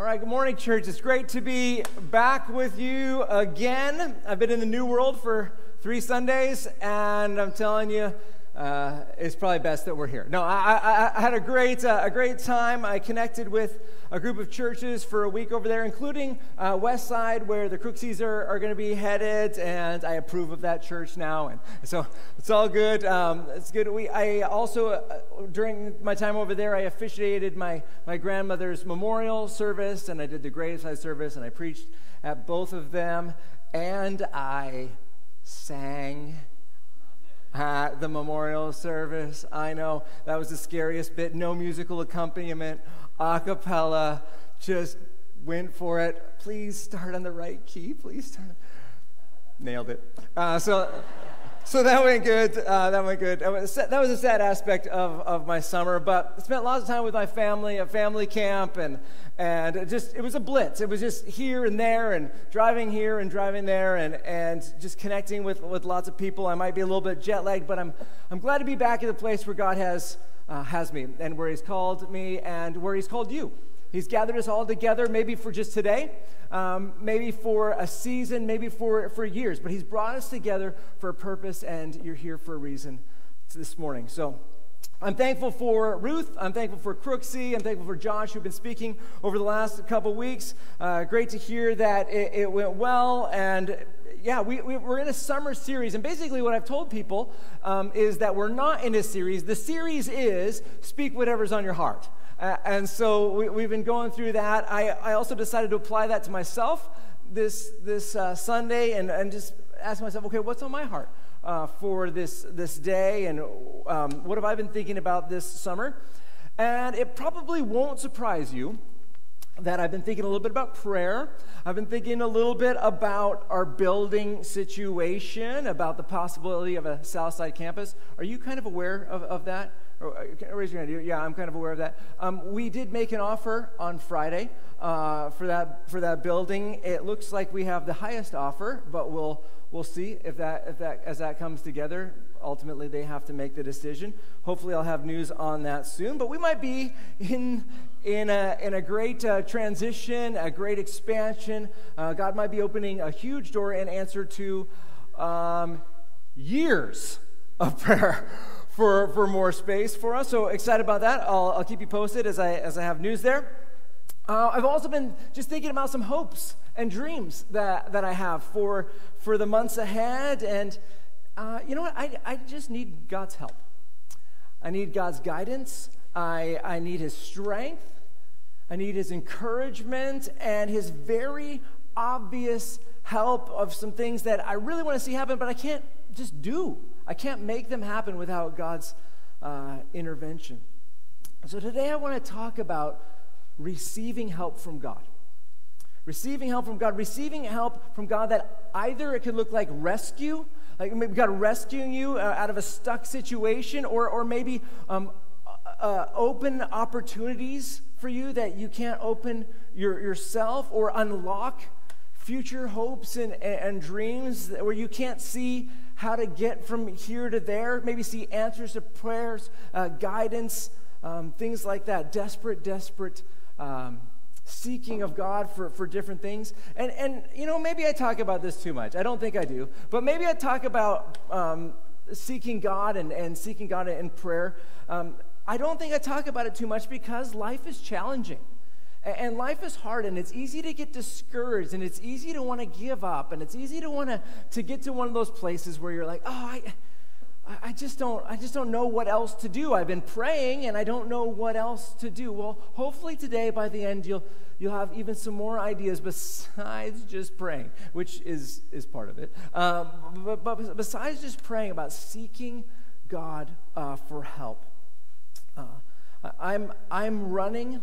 All right, good morning, church. It's great to be back with you again. I've been in the New World for 3 Sundays, and I'm telling you, it's probably best that we're here. No, I had a great time. I connected with a group of churches for a week over there, including West Side, where the Crooksies are going to be headed, and I approve of that church now, and so it's all good. It's good. I also, during my time over there, I officiated my grandmother's memorial service, and I did the graveside service, and I preached at both of them, and I sang at the memorial service. I know, that was the scariest bit. No musical accompaniment, a cappella, just went for it. Please start on the right key, please start. Nailed it. So that went good. That was a sad aspect of my summer, but I spent lots of time with my family at family camp, and it was a blitz. It was just here and there, and driving here and driving there, and just connecting with lots of people. I might be a little bit jet lagged, but I'm glad to be back at the place where God has me, and where He's called me, and where He's called you. He's gathered us all together, maybe for just today, maybe for a season, maybe for years. But He's brought us together for a purpose, and you're here for a reason this morning. So I'm thankful for Ruth. I'm thankful for Crooksy. I'm thankful for Josh, who've been speaking over the last couple weeks. Great to hear that it went well. And yeah, we're in a summer series. And basically what I've told people is that we're not in a series. The series is Speak Whatever's on Your Heart. And so we've been going through that. I also decided to apply that to myself this Sunday, and just ask myself, okay, what's on my heart for this day, and what have I been thinking about this summer? And it probably won't surprise you that I've been thinking a little bit about prayer. I've been thinking a little bit about our building situation, about the possibility of a Southside campus. Are you kind of aware of that? Raise your hand. Yeah, I'm kind of aware of that. We did make an offer on Friday for that building. It looks like we have the highest offer, but we'll see if that comes together. Ultimately, they have to make the decision. Hopefully, I'll have news on that soon. But we might be in a great transition, a great expansion. God might be opening a huge door in answer to years of prayer for more space for us. So excited about that. I'll keep you posted as I have news there. I've also been just thinking about some hopes and dreams that I have for the months ahead. And you know what? I just need God's help. I need God's guidance. I need His strength. I need His encouragement and His very obvious help of some things that I really want to see happen, but I can't just do. I can't make them happen without God's intervention. So today I want to talk about receiving help from God. Receiving help from God. Receiving help from God that either it could look like rescue, like maybe God rescuing you out of a stuck situation, or maybe open opportunities for you that you can't open yourself, or unlock future hopes and dreams where you can't see how to get from here to there, maybe see answers to prayers, guidance, things like that, desperate seeking of God for different things. And you know, maybe I talk about this too much. I don't think I do, but maybe I talk about seeking God and seeking God in prayer. I don't think I talk about it too much because life is challenging. And life is hard, and it's easy to get discouraged, and it's easy to want to give up, and it's easy to want to get to one of those places where you're like, oh, I just don't know what else to do. I've been praying, and I don't know what else to do. Well, hopefully today, by the end, you'll have even some more ideas besides just praying, which is part of it. But besides just praying, about seeking God for help. I'm running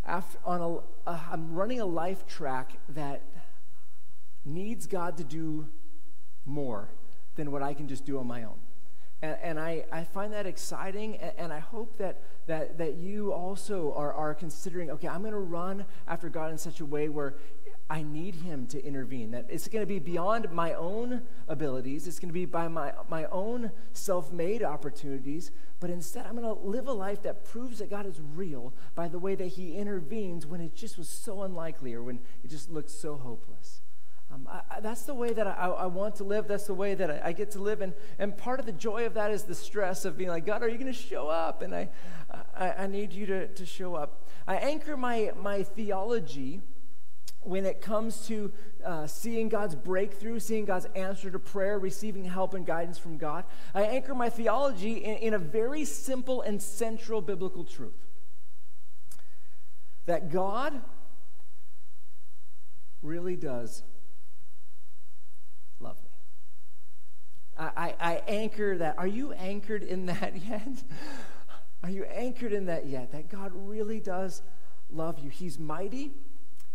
a life track that needs God to do more than what I can just do on my own. And I find that exciting, and I hope that you also are considering, okay, I'm going to run after God in such a way where I need him to intervene, that it's going to be beyond my own abilities, it's going to be by my own self-made opportunities, but instead I'm going to live a life that proves that God is real by the way that he intervenes when it just was so unlikely or when it just looked so hopeless. That's the way that I want to live. That's the way that I get to live. And part of the joy of that is the stress of being like, God, are you going to show up? And I need you to show up. I anchor my theology when it comes to seeing God's breakthrough, seeing God's answer to prayer, receiving help and guidance from God. I anchor my theology in a very simple and central biblical truth. That God really does love me. I anchor that. Are you anchored in that yet? Are you anchored in that yet? That God really does love you. He's mighty.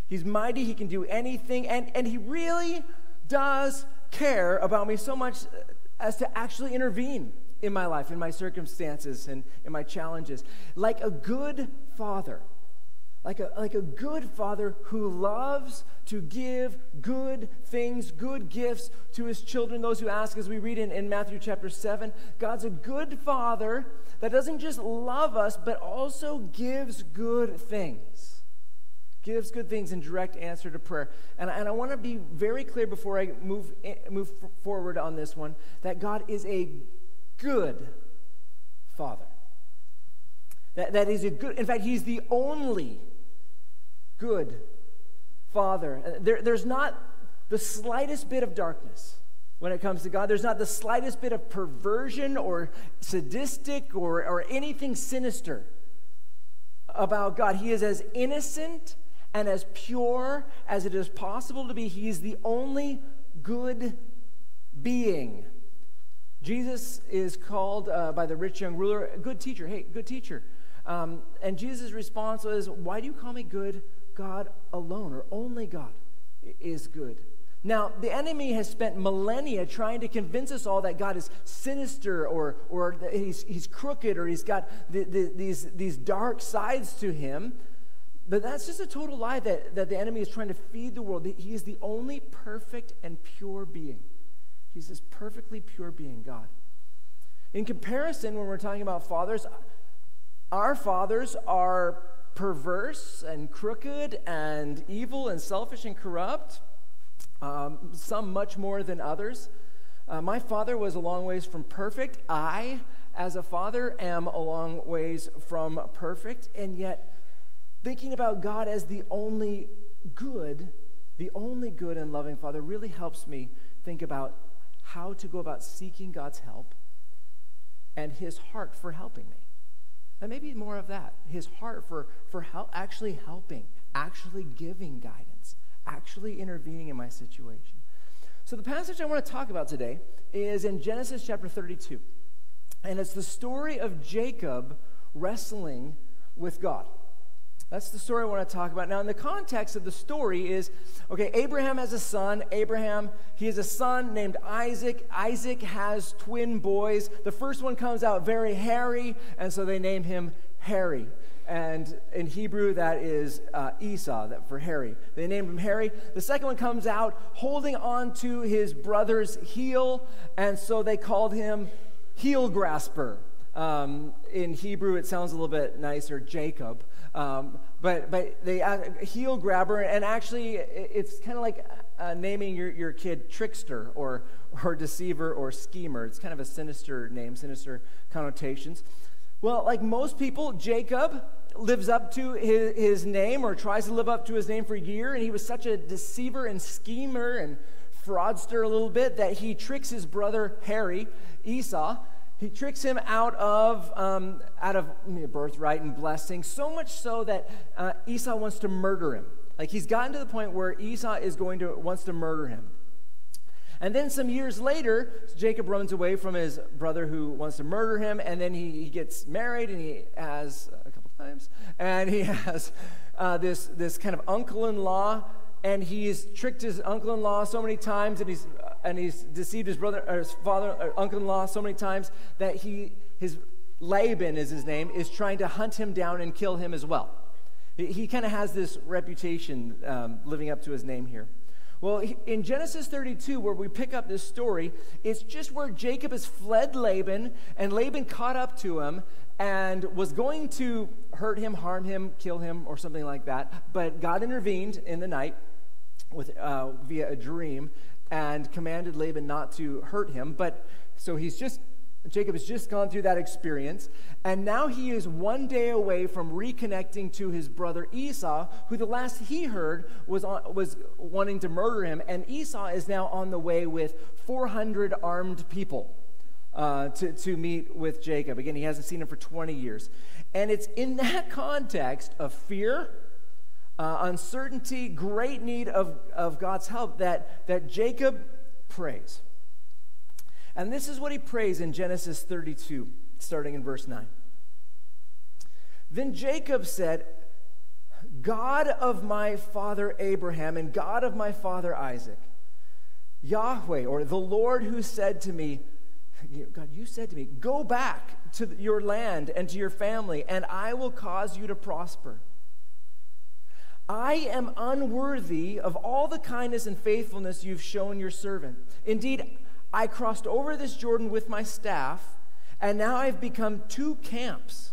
He's mighty. He can do anything. And he really does care about me so much as to actually intervene in my life, in my circumstances, and in my challenges. Like a good father. Like a good father who loves to give good things, good gifts to his children, those who ask, as we read in Matthew chapter 7. God's a good father that doesn't just love us, but also gives good things. Gives good things in direct answer to prayer. And I want to be very clear before I move forward on this one, that God is a good father. That is a good, in fact, he's the only good father. There's not the slightest bit of darkness when it comes to God. There's not the slightest bit of perversion or sadistic or anything sinister about God. He is as innocent and as pure as it is possible to be. He is the only good being. Jesus is called by the rich young ruler a good teacher. Hey, good teacher. And Jesus' response was, why do you call me good? God alone, or only God, is good. Now, the enemy has spent millennia trying to convince us all that God is sinister, or that he's crooked, or he's got these dark sides to him. But that's just a total lie that the enemy is trying to feed the world. He is the only perfect and pure being. He's this perfectly pure being, God. In comparison, when we're talking about fathers, our fathers are perverse and crooked and evil and selfish and corrupt, some much more than others. My father was a long ways from perfect. I, as a father, am a long ways from perfect. And yet, thinking about God as the only good and loving father really helps me think about how to go about seeking God's help and his heart for helping me. And maybe more of that, his heart for actually helping, actually giving guidance, actually intervening in my situation. So the passage I want to talk about today is in Genesis chapter 32. And it's the story of Jacob wrestling with God. That's the story I want to talk about. Now, in the context of the story is, okay, Abraham has a son. He has a son named Isaac. Isaac has twin boys. The first one comes out very hairy, and so they name him Hairy. And in Hebrew, that is Esau, that for hairy. They named him Hairy. The second one comes out holding on to his brother's heel, and so they called him Heel Grasper. In Hebrew, it sounds a little bit nicer, Jacob. But they heel grabber, and actually it's kind of like naming your kid Trickster or Deceiver or Schemer. It's kind of a sinister name, sinister connotations. Well, like most people, Jacob lives up to his name, or tries to live up to his name for a year, and he was such a deceiver and schemer and fraudster a little bit that he tricks his brother Harry, Esau. He tricks him out of birthright and blessing, so much so that Esau wants to murder him. Like, he's gotten to the point where Esau wants to murder him. And then some years later, Jacob runs away from his brother who wants to murder him, and then he gets married, and he has a couple times, and he has this kind of uncle-in-law, and he's tricked his uncle-in-law so many times, and he's and he's deceived his brother, or his father, or uncle-in-law so many times that his Laban is his name, is trying to hunt him down and kill him as well. He kind of has this reputation living up to his name here. Well, in Genesis 32, where we pick up this story, it's just where Jacob has fled Laban, and Laban caught up to him and was going to hurt him, harm him, kill him, or something like that. But God intervened in the night via a dream and commanded Laban not to hurt him. But so Jacob has just gone through that experience, and now he is one day away from reconnecting to his brother Esau, who the last he heard was wanting to murder him, and Esau is now on the way with 400 armed people to meet with Jacob. Again, he hasn't seen him for 20 years. And it's in that context of fear, uncertainty, great need of God's help that Jacob prays. And this is what he prays in Genesis 32, starting in verse 9. Then Jacob said, God of my father Abraham and God of my father Isaac, Yahweh, or the Lord who said to me, God, you said to me, go back to your land and to your family, and I will cause you to prosper. I am unworthy of all the kindness and faithfulness you've shown your servant. Indeed, I crossed over this Jordan with my staff, and now I've become two camps.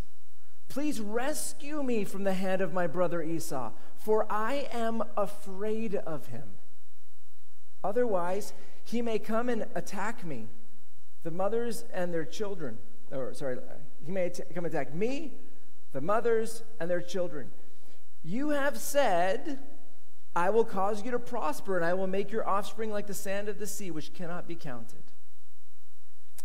Please rescue me from the hand of my brother Esau, for I am afraid of him. Otherwise, he may come and attack me, the mothers and their children. He may come attack me, the mothers and their children. You have said, I will cause you to prosper, and I will make your offspring like the sand of the sea, which cannot be counted.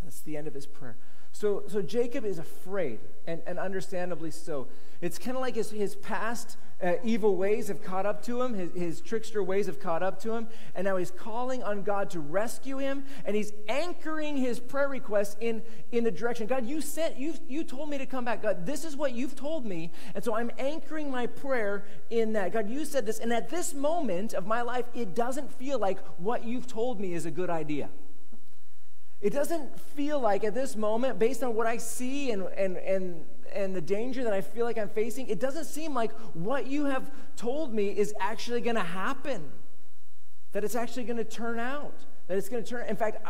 That's the end of his prayer. So Jacob is afraid, and understandably so. It's kind of like his past evil ways have caught up to him. His trickster ways have caught up to him. And now he's calling on God to rescue him. And he's anchoring his prayer request in the direction. God, you told me to come back. God, this is what you've told me. And so I'm anchoring my prayer in that. God, you said this. And at this moment of my life, it doesn't feel like what you've told me is a good idea. It doesn't feel like at this moment, based on what I see and the danger that I feel like I'm facing, it doesn't seem like what you have told me is actually going to happen, that it's actually going to turn out, that it's going to turn. In fact,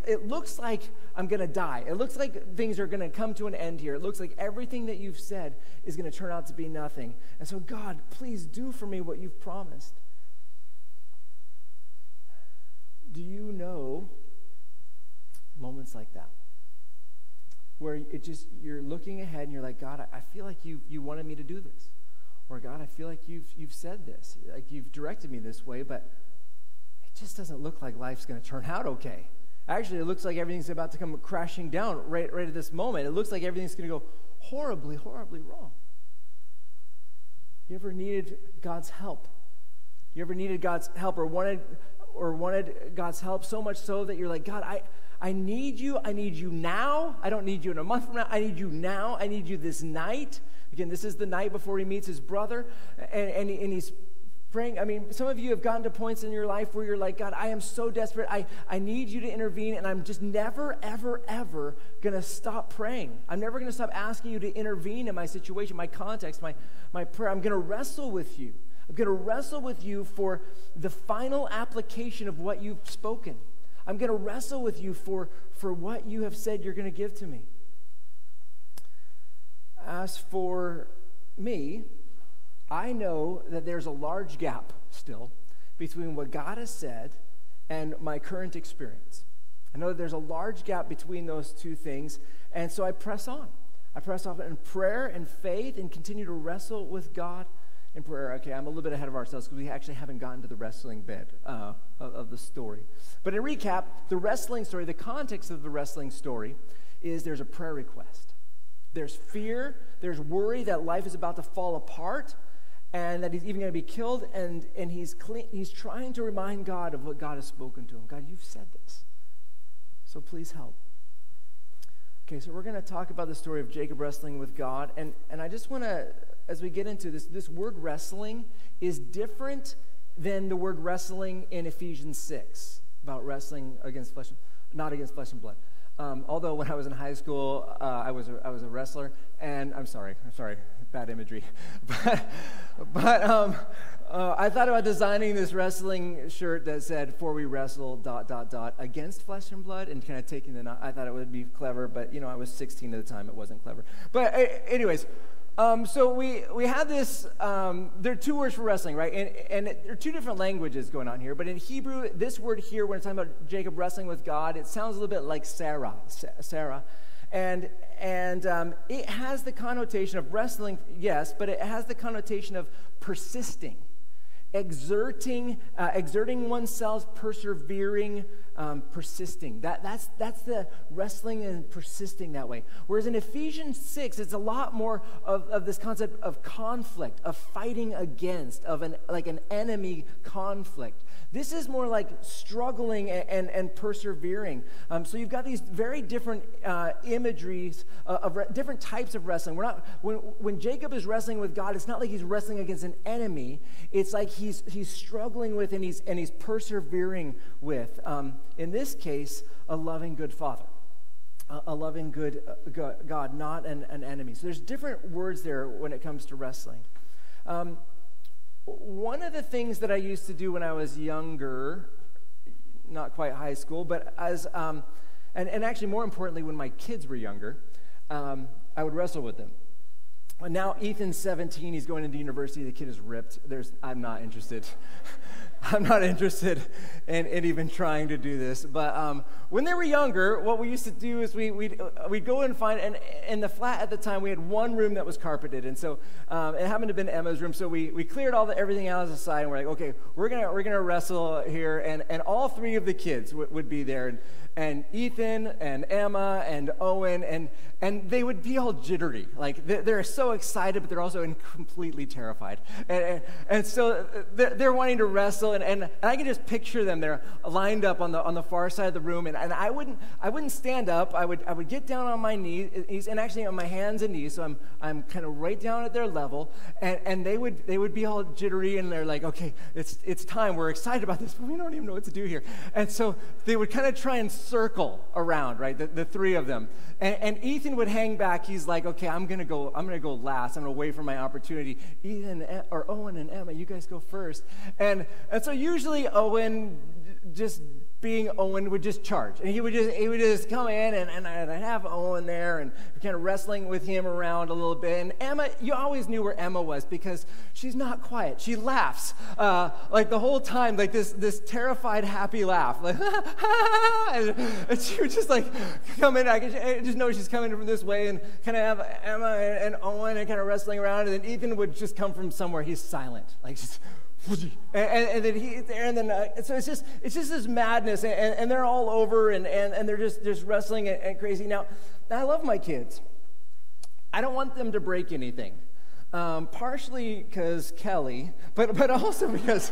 it looks like I'm going to die. It looks like things are going to come to an end here. It looks like everything that you've said is going to turn out to be nothing. And so, God, please do for me what you've promised. Do you know moments like that, where you're looking ahead and you're like, God, I feel like you wanted me to do this, or God, I feel like you've said this, like you've directed me this way, but it just doesn't look like life's going to turn out okay. Actually, it looks like everything's about to come crashing down right at this moment. It looks like everything's going to go horribly, horribly wrong. You ever needed God's help? You ever needed God's help or wanted God's help so much so that you're like, God, I need you. I need you now. I don't need you in a month from now. I need you now. I need you this night. Again, this is the night before he meets his brother, and he's praying. I mean, some of you have gotten to points in your life where you're like, God, I am so desperate. I need you to intervene, and I'm just never, ever, ever going to stop praying. I'm never going to stop asking you to intervene in my situation, my context, my prayer. I'm going to wrestle with you. I'm going to wrestle with you for the final application of what you've spoken. I'm going to wrestle with you for what you have said you're going to give to me. As for me, I know that there's a large gap still between what God has said and my current experience. I know that there's a large gap between those two things, and so I press on. I press on in prayer and faith and continue to wrestle with God in prayer. Okay, I'm a little bit ahead of ourselves because we actually haven't gotten to the wrestling bit of the story. But in recap, the wrestling story, the context of the wrestling story is there's a prayer request. There's fear, there's worry that life is about to fall apart and that he's even going to be killed, and he's trying to remind God of what God has spoken to him. God, you've said this, so please help. Okay, so we're going to talk about the story of Jacob wrestling with God, and I just want to, as we get into this word wrestling is different than the word wrestling in Ephesians 6. about wrestling not against flesh and blood. Although when I was in high school, I was a wrestler, and I'm sorry, bad imagery, but I thought about designing this wrestling shirt that said "For we wrestle ... against flesh and blood," and kind of taking I thought it would be clever, but I was 16 at the time; it wasn't clever. But anyways. So we had this, there are two words for wrestling, right? And there are two different languages going on here. But in Hebrew, this word here, when it's talking about Jacob wrestling with God, it sounds a little bit like Sarah. And it has the connotation of wrestling, yes, but it has the connotation of persisting, exerting oneself, persevering, persisting. That's the wrestling and persisting that way. Whereas in Ephesians 6, it's a lot more of this concept of conflict, of fighting against, of an enemy conflict. This is more like struggling and persevering. So you've got these very different imageries of different types of wrestling. When Jacob is wrestling with God, it's not like he's wrestling against an enemy. It's like he's struggling with and he's persevering with. In this case, a loving good father, a loving good God, not an enemy. So there's different words there when it comes to wrestling. One of the things that I used to do when I was younger, not quite high school, but and actually more importantly, when my kids were younger, I would wrestle with them. Now Ethan's 17, he's going into university, the kid is ripped. I'm not interested. I'm not interested in even trying to do this. But when they were younger, what we used to do is we'd go and find, and in the flat at the time, we had one room that was carpeted. And so it happened to have been Emma's room. So we cleared everything else aside, and we're like, okay, we're gonna wrestle here. And all three of the kids would be there. And Ethan and Emma and Owen, and they would be all jittery. Like, they're so excited, but they're also completely terrified. And so they're wanting to wrestle, and I can just picture them there lined up on the far side of the room, and I wouldn't stand up. I would get down on my knees, and actually on my hands and knees, so I'm kind of right down at their level, and they would be all jittery, and they're like, okay, it's time. We're excited about this, but we don't even know what to do here. And so they would kind of try and circle around, right? The three of them, and Ethan would hang back. He's like, okay, I'm gonna go last. I'm gonna wait for my opportunity. Owen and Emma, you guys go first. And so usually Owen, just being Owen, would just charge, and he would just come in, and I'd have Owen there, and kind of wrestling with him around a little bit. And Emma, you always knew where Emma was because she's not quiet. She laughs like the whole time, like this terrified, happy laugh, like and she would just like come in. I just know she's coming from this way, and kind of have Emma and Owen and kind of wrestling around, and then Ethan would just come from somewhere. He's silent, like just. And then he's there, and then so it's just this madness, and they're all over, and they're just wrestling and crazy. Now I love my kids. I don't want them to break anything, partially because Kelly, but also because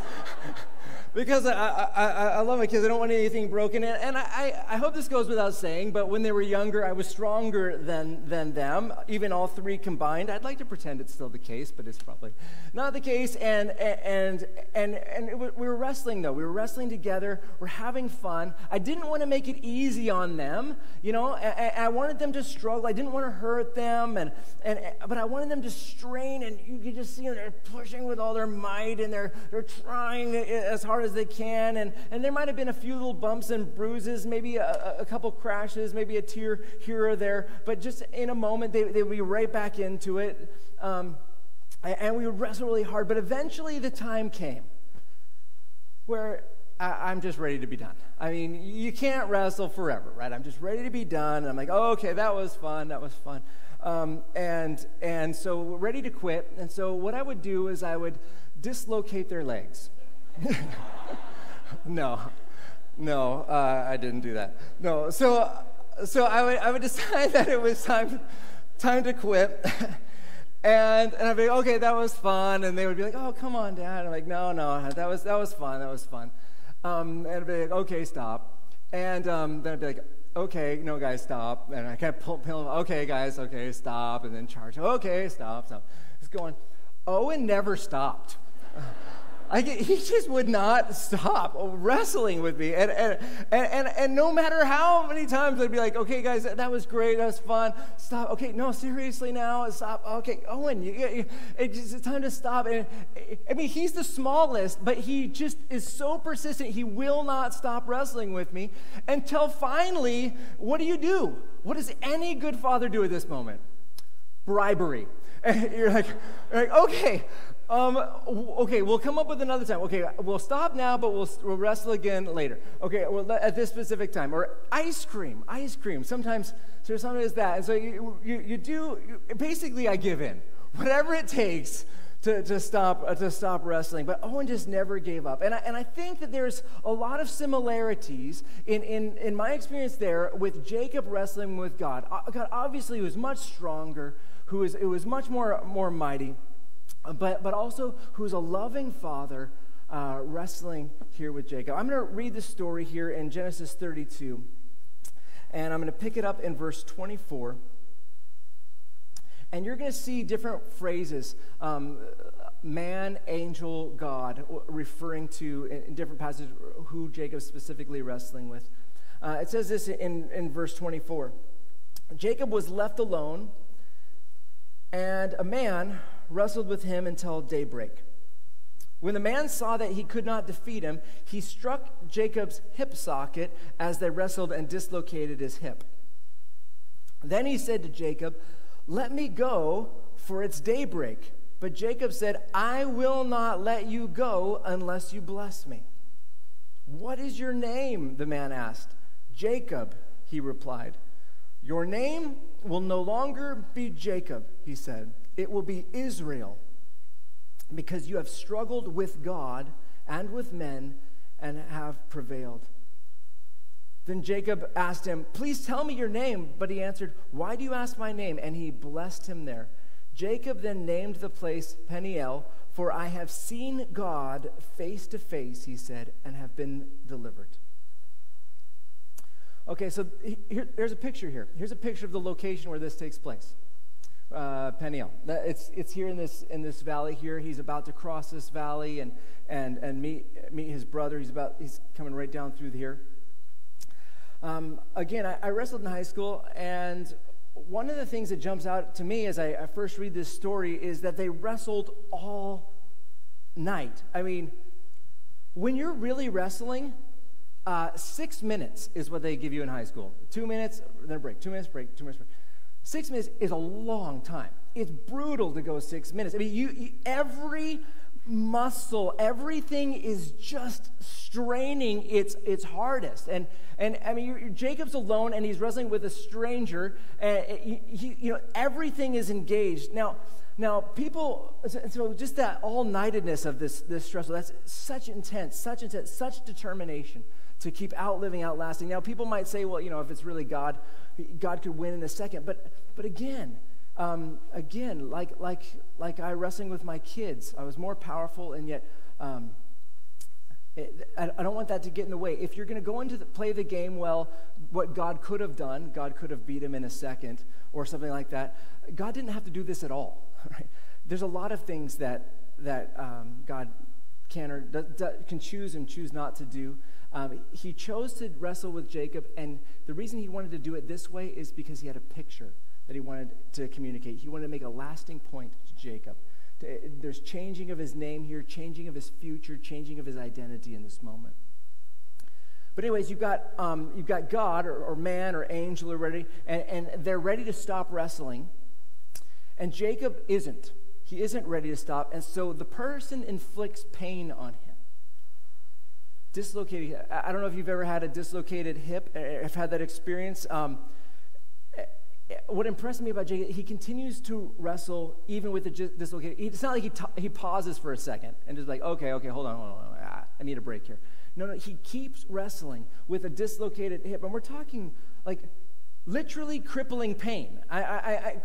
I love my kids. I don't want anything broken. And I hope this goes without saying, but when they were younger, I was stronger than them, even all three combined. I'd like to pretend it's still the case, but it's probably not the case. And we were wrestling, though. We were wrestling together. We're having fun. I didn't want to make it easy on them, and I wanted them to struggle. I didn't want to hurt them, but I wanted them to strain, and you could just see them, they're pushing with all their might, and they're trying as hard as they can, and there might have been a few little bumps and bruises, maybe a couple crashes, maybe a tear here or there, but just in a moment they would be right back into it, and we would wrestle really hard. But eventually the time came where I'm just ready to be done. I mean, you can't wrestle forever, right? I'm just ready to be done, and I'm like, oh, okay, that was fun. And so we're ready to quit. And so what I would do is I would dislocate their legs. No, I didn't do that. No, so I would decide that it was time to quit, and I'd be like, okay, that was fun, and they would be like, oh, come on, Dad. I'm like, no, that was fun. And I'd be like, okay, stop, and then I'd be like, okay, no, guys, stop, and I kind of pull them, okay, guys, okay, stop, and then charge, okay, stop, it's going. Owen never stopped. He just would not stop wrestling with me. And no matter how many times I'd be like, okay, guys, that was great. That was fun. Stop. Okay, no, seriously now. Stop. Okay, Owen, it's time to stop. And I mean, he's the smallest, but he just is so persistent. He will not stop wrestling with me until finally, what do? What does any good father do at this moment? Bribery. And you're like, okay. Okay, we'll come up with another time. Okay, we'll stop now, but we'll wrestle again later. Okay, well, at this specific time. Or ice cream. Sometimes it's that. And so basically I give in. Whatever it takes to stop wrestling. But Owen just never gave up. And I think that there's a lot of similarities in my experience there with Jacob wrestling with God. God obviously was much stronger, it was much more mighty. But also who's a loving father wrestling here with Jacob. I'm going to read the story here in Genesis 32, and I'm going to pick it up in verse 24. And you're going to see different phrases, man, angel, God, referring to in different passages who Jacob's specifically wrestling with. It says this in verse 24. Jacob was left alone, and a man wrestled with him until daybreak. When the man saw that he could not defeat him, he struck Jacob's hip socket as they wrestled and dislocated his hip. Then he said to Jacob, "Let me go, for it's daybreak." But Jacob said, "I will not let you go unless you bless me." "What is your name?" the man asked. "Jacob," he replied. "Your name will no longer be Jacob," he said. "It will be Israel, because you have struggled with God and with men and have prevailed." Then Jacob asked him, "Please tell me your name." But he answered, "Why do you ask my name?" And he blessed him there. Jacob then named the place Peniel, "For I have seen God face to face," he said, "and have been delivered." Okay, so there's a picture here. Here's a picture of the location where this takes place. Peniel. It's here in this valley here. He's about to cross this valley and meet his brother. He's coming right down through here. Again, I wrestled in high school, and one of the things that jumps out to me as I first read this story is that they wrestled all night. I mean, when you're really wrestling, 6 minutes is what they give you in high school. 2 minutes, then a break. 2 minutes, break. 2 minutes, break. 6 minutes is a long time. It's brutal to go 6 minutes. I mean, every muscle, everything is just straining its hardest. And I mean, Jacob's alone, and he's wrestling with a stranger. And everything is engaged. Now, people. So just that all-nightedness of this stressful. That's such determination to keep outlasting. Now, people might say, well, if it's really God could win in a second. But again, like I wrestling with my kids, I was more powerful, and yet I don't want that to get in the way. If you're going to go into play the game well, what God could have done, God could have beat him in a second or something like that. God didn't have to do this at all. Right? There's a lot of things that God can choose and choose not to do. He chose to wrestle with Jacob, and the reason he wanted to do it this way is because he had a picture that he wanted to communicate. He wanted to make a lasting point to Jacob. There's changing of his name here, changing of his future, changing of his identity in this moment. But anyways, you've got God or man or angel are ready, and they're ready to stop wrestling, and Jacob isn't. He isn't ready to stop, and so the person inflicts pain on him. Dislocated. I don't know if you've ever had a dislocated hip. I've had that experience. What impressed me about Jacob, he continues to wrestle even with the dislocated. It's not like he pauses for a second and just like, okay, hold on. I need a break here. No, he keeps wrestling with a dislocated hip, and we're talking like literally crippling pain.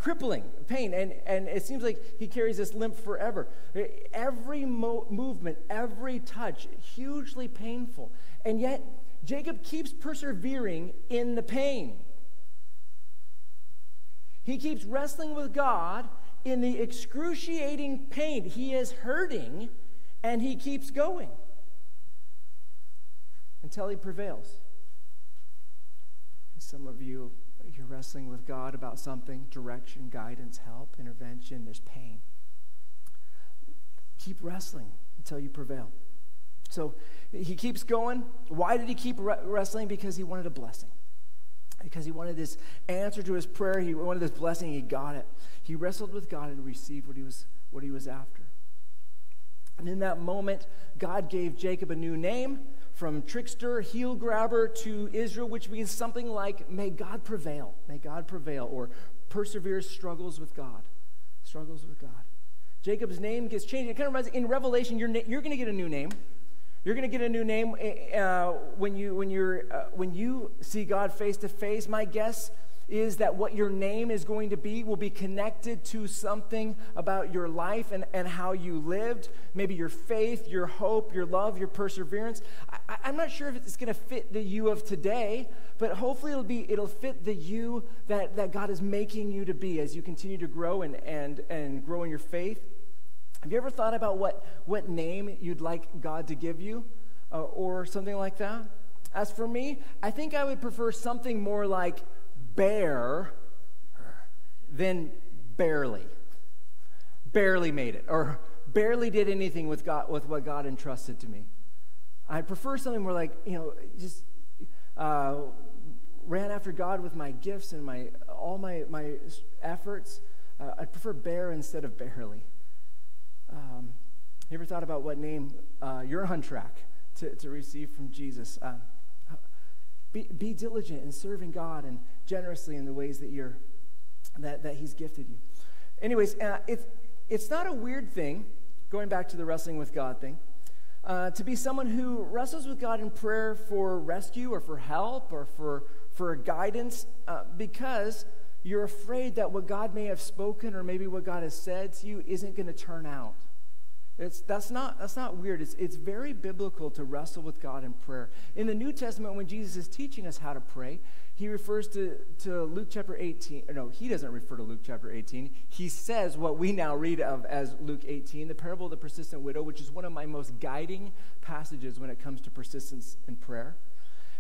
Crippling pain, and it seems like he carries this limp forever. Every movement, every touch, hugely painful. And yet, Jacob keeps persevering in the pain. He keeps wrestling with God in the excruciating pain. He is hurting, And he keeps going until he prevails. Some of you, you're wrestling with God about something, direction, guidance, help, intervention, there's pain. Keep wrestling until you prevail. So he keeps going. Why did he keep wrestling? Because he wanted a blessing. Because he wanted this answer to his prayer. He wanted this blessing. He got it. He wrestled with God and received what he was after. And in that moment, God gave Jacob a new name, from trickster, heel grabber, to Israel, which means something like, may God prevail. May God prevail, or perseveres, struggles with God. Struggles with God. Jacob's name gets changed. It kind of reminds, in Revelation, you're going to get a new name. You're going to get a new name when you see God face to face. My guess is that what your name is going to be will be connected to something about your life and how you lived, maybe your faith, your hope, your love, your perseverance. I'm not sure if it's going to fit the you of today, but hopefully it'll fit the you that God is making you to be as you continue to grow and grow in your faith. Have you ever thought about what name you'd like God to give you or something like that? As for me, I think I would prefer something more like bear than barely. Barely made it, or barely did anything with what God entrusted to me. I prefer something more like, just ran after God with my gifts and all my efforts. I'd prefer bear instead of barely. You ever thought about what name you're on track to receive from Jesus? Be diligent in serving God and generously in the ways that He's gifted you. Anyways, it's not a weird thing, going back to the wrestling with God thing, to be someone who wrestles with God in prayer for rescue or for help or for guidance, because you're afraid that what God may have spoken or maybe what God has said to you isn't going to turn out. That's not weird. It's very biblical to wrestle with God in prayer. In the New Testament, when Jesus is teaching us how to pray, he refers to Luke chapter 18. No, he doesn't refer to Luke chapter 18. He says what we now read of as Luke 18, the parable of the persistent widow, which is one of my most guiding passages when it comes to persistence in prayer.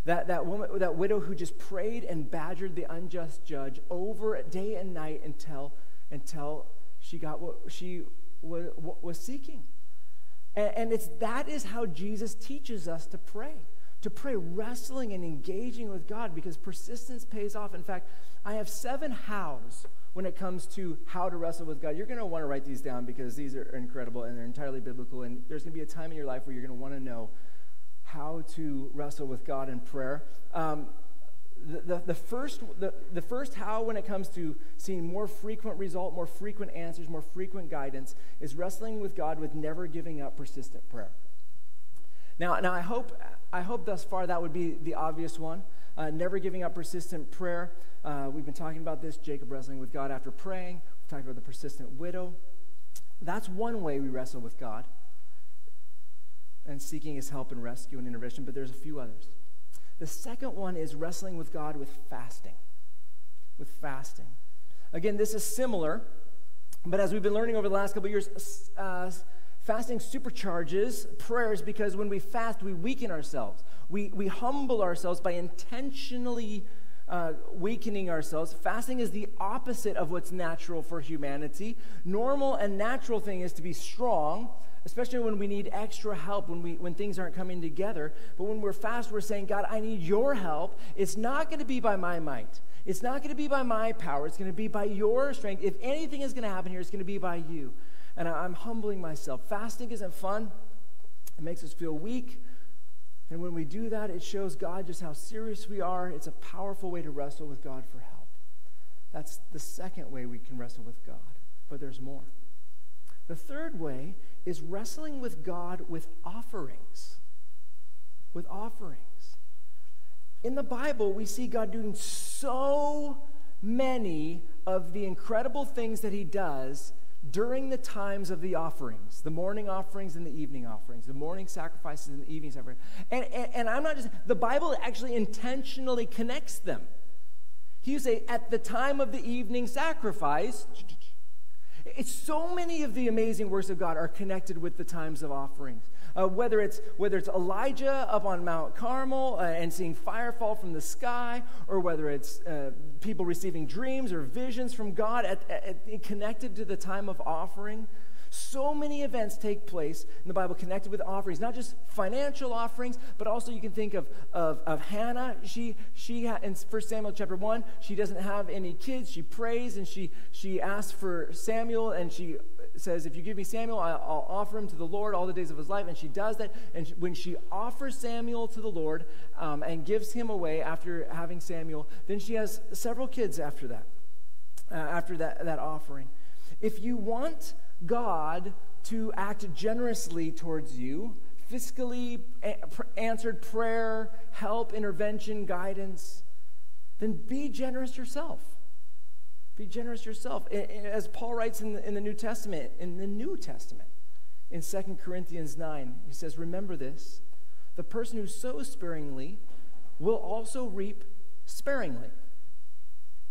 That woman, that widow who just prayed and badgered the unjust judge over day and night until she got what she was seeking. And that is how Jesus teaches us to pray wrestling and engaging with God, because persistence pays off. In fact, I have 7 hows when it comes to how to wrestle with God. You're going to want to write these down because these are incredible and they're entirely biblical, and there's going to be a time in your life where you're going to want to know how to wrestle with God in prayer. The first how when it comes to seeing more frequent result, more frequent answers, more frequent guidance is wrestling with God with never giving up persistent prayer. Now I hope thus far that would be the obvious one. Never giving up persistent prayer. We've been talking about this, Jacob wrestling with God after praying. We've talked about the persistent widow. That's one way we wrestle with God and seeking His help and rescue and intervention, but there's a few others. The second one is wrestling with God with fasting. With fasting. Again, this is similar, but as we've been learning over the last couple of years, fasting supercharges prayers, because when we fast, we weaken ourselves. We humble ourselves by intentionally weakening ourselves. Fasting is the opposite of what's natural for humanity. Normal and natural thing is to be strong, especially when we need extra help, when things aren't coming together. But when we're fast, we're saying, God, I need your help. It's not going to be by my might. It's not going to be by my power. It's going to be by your strength. If anything is going to happen here, it's going to be by you. And I'm humbling myself. Fasting isn't fun. It makes us feel weak. And when we do that, it shows God just how serious we are. It's a powerful way to wrestle with God for help. That's the second way we can wrestle with God. But there's more. The third way is wrestling with God with offerings. With offerings. In the Bible, we see God doing so many of the incredible things that He does during the times of the offerings, the morning offerings and the evening offerings, the morning sacrifices and the evening sacrifices. And I'm not just, the Bible actually intentionally connects them. He would say, at the time of the evening sacrifice, It's so many of the amazing works of God are connected with the times of offerings. Whether it's Elijah up on Mount Carmel and seeing fire fall from the sky, or whether it's people receiving dreams or visions from God connected to the time of offering. So many events take place in the Bible connected with offerings, not just financial offerings, but also you can think of Hannah. She in 1 Samuel chapter 1, she doesn't have any kids. She prays and she asks for Samuel, and she says, if you give me Samuel, I'll offer him to the Lord all the days of his life. And she does that. And when she offers Samuel to the Lord and gives him away after having Samuel, then she has several kids after that offering. If you want God to act generously towards you, fiscally answered prayer, help, intervention, guidance, then be generous yourself. Be generous yourself. As Paul writes in the New Testament, in 2 Corinthians 9, he says, remember this, the person who sows sparingly will also reap sparingly.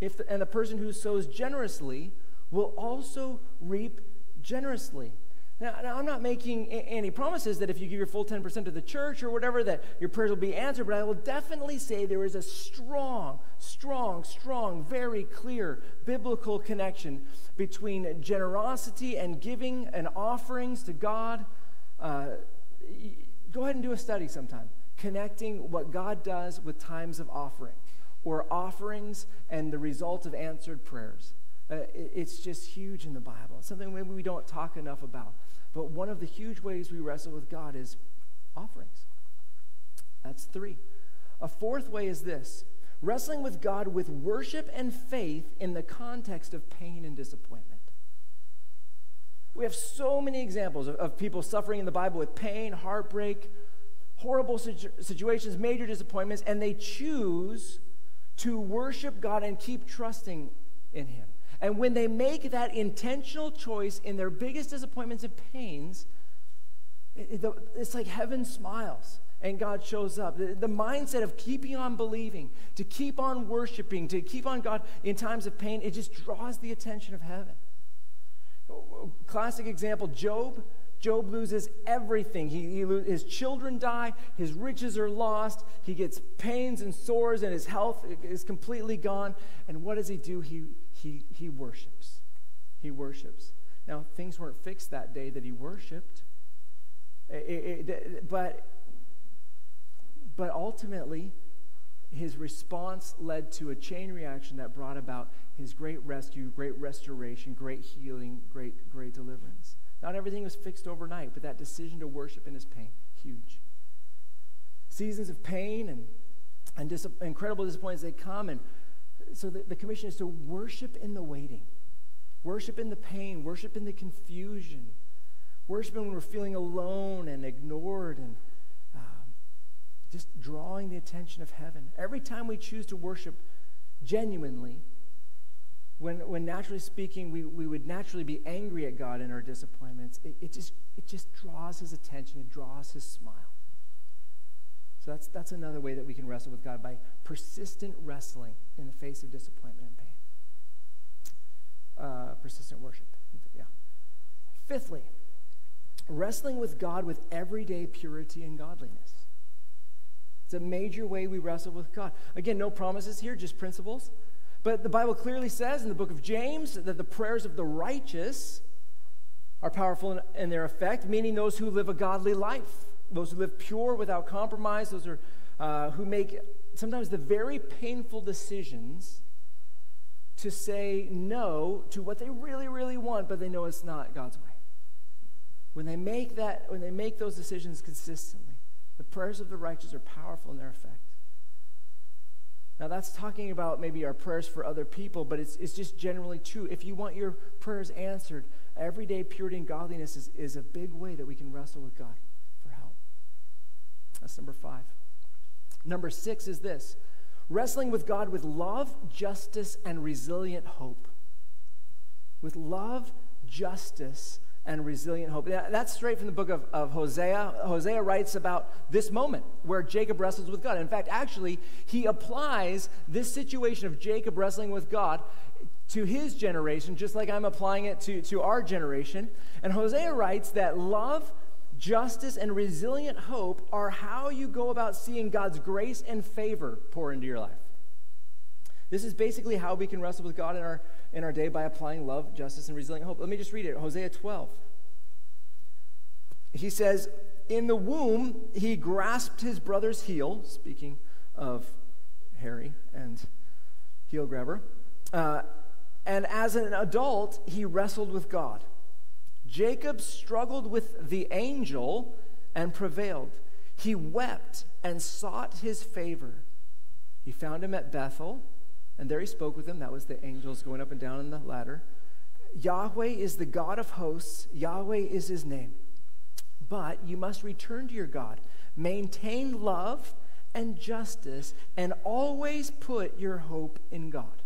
And the person who sows generously will also reap generously. Now, I'm not making any promises that if you give your full 10% to the church or whatever, that your prayers will be answered, but I will definitely say there is a strong, very clear biblical connection between generosity and giving and offerings to God. Go ahead and do a study sometime, connecting what God does with times of offering, or offerings and the result of answered prayers. It's just huge in the Bible. It's something maybe we don't talk enough about. But one of the huge ways we wrestle with God is offerings. That's 3. A 4th way is this: wrestling with God with worship and faith in the context of pain and disappointment. We have so many examples of people suffering in the Bible with pain, heartbreak, horrible situations, major disappointments, and they choose to worship God and keep trusting in Him. And when they make that intentional choice in their biggest disappointments and pains, it's like heaven smiles and God shows up. The mindset of keeping on believing, to keep on worshiping, to keep on God in times of pain, it just draws the attention of heaven. Classic example, Job. Job loses everything. His children die. His riches are lost. He gets pains and sores, and his health is completely gone. And what does he do? He worships. He worships. Now, things weren't fixed that day that he worshipped. But ultimately, his response led to a chain reaction that brought about his great rescue, great restoration, great healing, great deliverance. Not everything was fixed overnight, but that decision to worship in his pain, huge. Seasons of pain and incredible disappointments, they come, and so the commission is to worship in the waiting, worship in the pain, worship in the confusion, worship when we're feeling alone and ignored, and just drawing the attention of heaven. Every time we choose to worship genuinely, when naturally speaking we would naturally be angry at God in our disappointments, it just draws His attention, it draws His smile. So that's another way that we can wrestle with God, by persistent wrestling in the face of disappointment and pain. Persistent worship. Yeah. 5thly, wrestling with God with everyday purity and godliness. It's a major way we wrestle with God. Again, no promises here, just principles. But the Bible clearly says in the book of James that the prayers of the righteous are powerful in their effect, meaning those who live a godly life, those who live pure without compromise, those who make sometimes the very painful decisions to say no to what they really, really want, but they know it's not God's way. When they make those decisions consistently, the prayers of the righteous are powerful in their effect. Now, that's talking about maybe our prayers for other people, but it's just generally true. If you want your prayers answered, everyday purity and godliness is a big way that we can wrestle with God for help. That's number 5. Number 6 is this: wrestling with God with love, justice, and resilient hope. With love, justice, and resilient hope. That's straight from the book of Hosea. Hosea writes about this moment where Jacob wrestles with God. In fact, actually, he applies this situation of Jacob wrestling with God to his generation, just like I'm applying it to our generation. And Hosea writes that love, justice, and resilient hope are how you go about seeing God's grace and favor pour into your life. This is basically how we can wrestle with God in our day, by applying love, justice, and resilient hope. Let me just read it. Hosea 12. He says, in the womb, he grasped his brother's heel, speaking of Harry and heel grabber, and as an adult, he wrestled with God. Jacob struggled with the angel and prevailed. He wept and sought his favor. He found him at Bethel, and there he spoke with him. That was the angels going up and down in the ladder. Yahweh is the God of hosts. Yahweh is his name. But you must return to your God. Maintain love and justice, and always put your hope in God.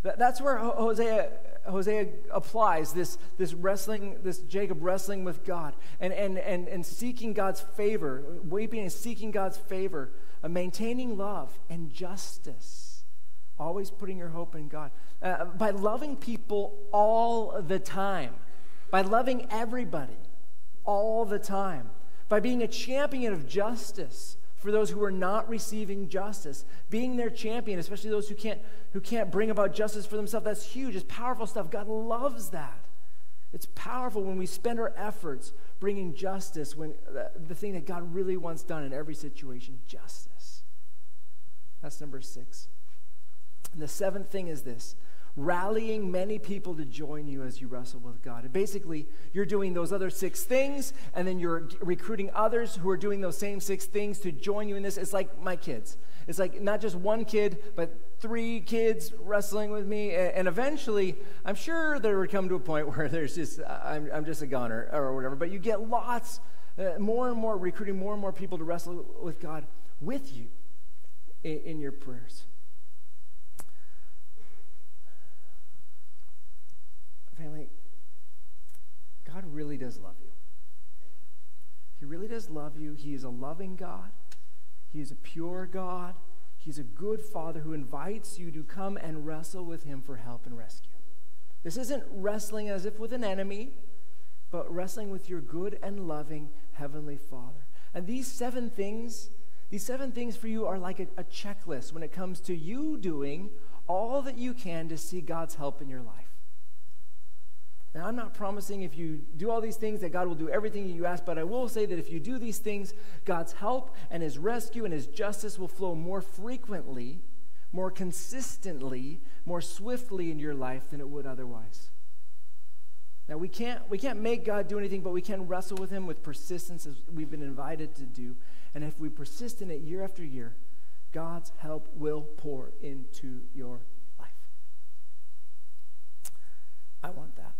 That's where Hosea applies this wrestling, this Jacob wrestling with God, and seeking God's favor, weeping and seeking God's favor, maintaining love and justice, always putting your hope in God. By loving people all the time, by loving everybody all the time, by being a champion of justice for those who are not receiving justice, being their champion, especially those who can't bring about justice for themselves. That's huge. It's powerful stuff. God loves that. It's powerful when we spend our efforts bringing justice, when the thing that God really wants done in every situation, justice. That's number 6. And the 7th thing is this: rallying many people to join you as you wrestle with God. And basically, you're doing those other 6 things, and then you're recruiting others who are doing those same 6 things to join you in this. It's like my kids. It's like not just one kid, but 3 kids wrestling with me. And eventually, I'm sure there would come to a point where there's just, I'm just a goner or whatever. But you get lots, more and more, recruiting more and more people to wrestle with God with you in your prayers. Family, God really does love you. He really does love you. He is a loving God. He is a pure God. He's a good Father who invites you to come and wrestle with him for help and rescue. This isn't wrestling as if with an enemy, but wrestling with your good and loving Heavenly Father. And these 7 things for you are like a checklist when it comes to you doing all that you can to see God's help in your life. Now, I'm not promising if you do all these things that God will do everything you ask, but I will say that if you do these things, God's help and his rescue and his justice will flow more frequently, more consistently, more swiftly in your life than it would otherwise. Now, we can't make God do anything, but we can wrestle with him with persistence, as we've been invited to do. And if we persist in it year after year, God's help will pour into your life. I want that.